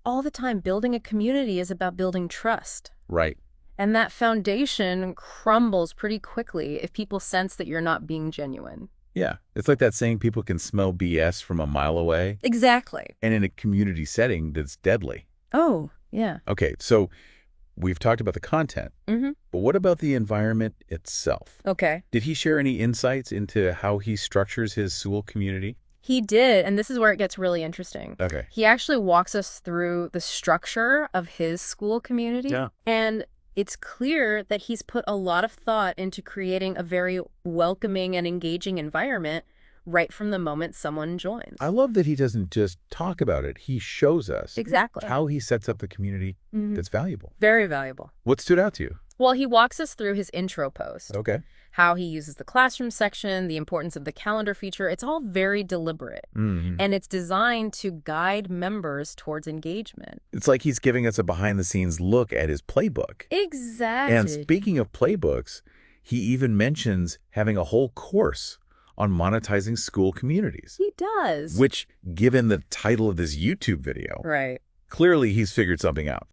all the time, building a community is about building trust. Right. And that foundation crumbles pretty quickly if people sense that you're not being genuine. Yeah. It's like that saying people can smell BS from a mile away. Exactly. And in a community setting, that's deadly. Oh, yeah. Okay, so we've talked about the content, but what about the environment itself? Okay. Did he share any insights into how he structures his Skool community? He did, and this is where it gets really interesting. Okay. He actually walks us through the structure of his Skool community. Yeah. And it's clear that he's put a lot of thought into creating a very welcoming and engaging environment right from the moment someone joins. I love that he doesn't just talk about it. He shows us Exactly. how he sets up the community that's valuable. Very valuable. What stood out to you? Well, he walks us through his intro post. Okay. How he uses the classroom section, the importance of the calendar feature. It's all very deliberate. And it's designed to guide members towards engagement. It's like he's giving us a behind-the-scenes look at his playbook. Exactly. And speaking of playbooks, he even mentions having a whole course on monetizing Skool communities. He does. Which, given the title of this YouTube video, Right. clearly he's figured something out.